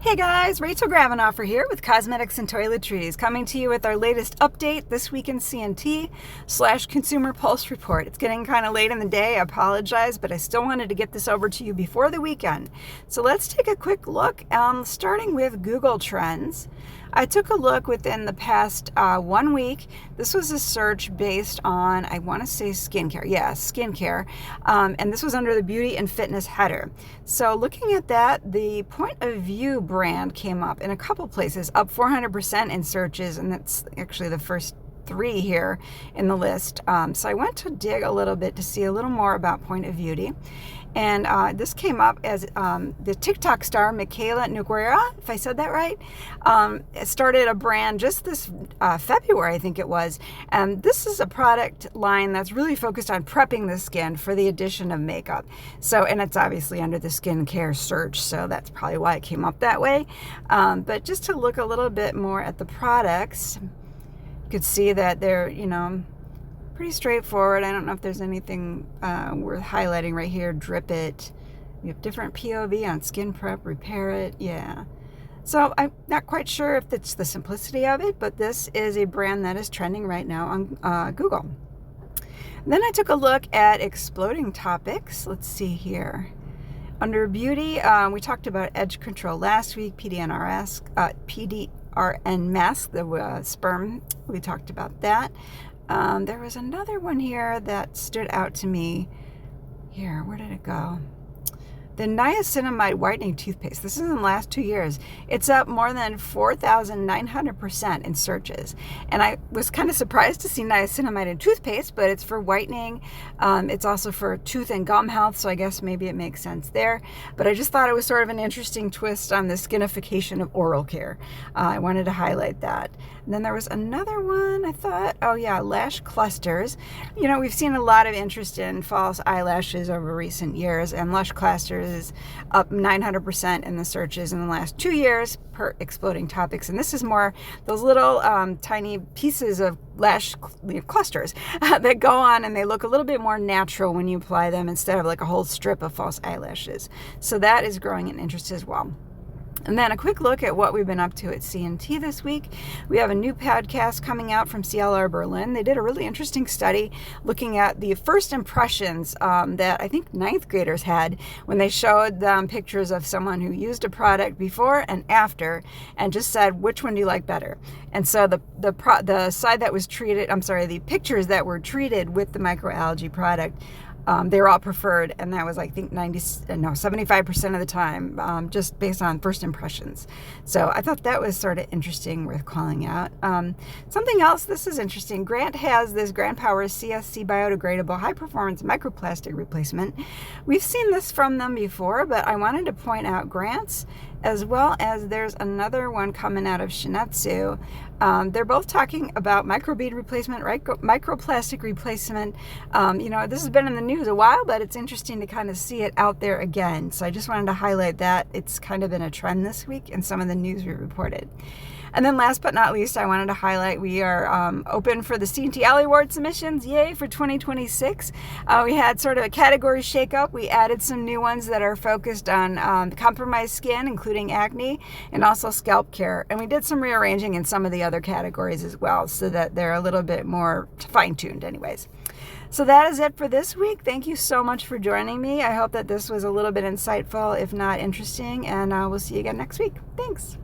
Hey guys, Rachel Gravenoffer here with Cosmetics and Toiletries, coming to you with our latest update, This Week in C&T / Consumer Pulse Report. It's getting kind of late in the day, I apologize, but I still wanted to get this over to you before the weekend. So let's take a quick look, starting with Google Trends. I took a look within the past 1 week. This was a search based on, I want to say skincare. Yeah, skincare. And this was under the beauty and fitness header. So looking at that, the Point of View brand came up in a couple places, up 400% in searches, and that's actually the first 3 here in the list. So I went to dig a little bit to see a little more about Point of Beauty. And this came up as the TikTok star, Michaela Nogueira, if I said that right, started a brand just this February, I think it was. And this is a product line that's really focused on prepping the skin for the addition of makeup. So, and it's obviously under the skincare search, so that's probably why it came up that way. But just to look a little bit more at the products, you could see that they're, pretty straightforward. I don't know if there's anything worth highlighting right here. Drip It. We have different POV on skin prep, repair it. Yeah. So I'm not quite sure if it's the simplicity of it, but this is a brand that is trending right now on Google. Then I took a look at exploding topics. Let's see here. Under beauty, we talked about edge control last week, PDRN mask, the sperm. We talked about that. There was another one here that stood out to me. Here, where did it go? The niacinamide whitening toothpaste. This is in the last 2 years. It's up more than 4,900% in searches. And I was kind of surprised to see niacinamide in toothpaste, but it's for whitening. It's also for tooth and gum health, so I guess maybe it makes sense there. But I just thought it was sort of an interesting twist on the skinification of oral care. I wanted to highlight that. And then there was another one, I thought, oh yeah, lash clusters. We've seen a lot of interest in false eyelashes over recent years, and lash clusters is up 900% in the searches in the last 2 years per exploding topics. And this is more those little tiny pieces of lash clusters that go on, and they look a little bit more natural when you apply them instead of like a whole strip of false eyelashes. So that is growing in interest as well. And then a quick look at what we've been up to at C&T this week. We have a new podcast coming out from CLR Berlin. They did a really interesting study looking at the first impressions that I think 9th graders had when they showed them pictures of someone who used a product before and after, and just said, which one do you like better? And so the side that was treated, the pictures that were treated with the microalgae product, they were all preferred, and that was, I think, 75% of the time, just based on first impressions. So I thought that was sort of interesting, worth calling out. Something else, this is interesting. Grant has this Grant Power CSC biodegradable high-performance microplastic replacement. We've seen this from them before, but I wanted to point out Grant's, as well as there's another one coming out of Shinetsu. They're both talking about microbead replacement, microplastic replacement. This has been in the news a while, but it's interesting to kind of see it out there again. So I just wanted to highlight that. It's kind of been a trend this week in some of the news we reported. And then last but not least, I wanted to highlight we are open for the C&T Alley Award submissions. Yay, for 2026. We had sort of a category shakeup. We added some new ones that are focused on compromised skin, including acne, and also scalp care. And we did some rearranging in some of the other categories as well, so that they're a little bit more fine-tuned anyways. So that is it for this week. Thank you so much for joining me. I hope that this was a little bit insightful, if not interesting, and we'll see you again next week. Thanks.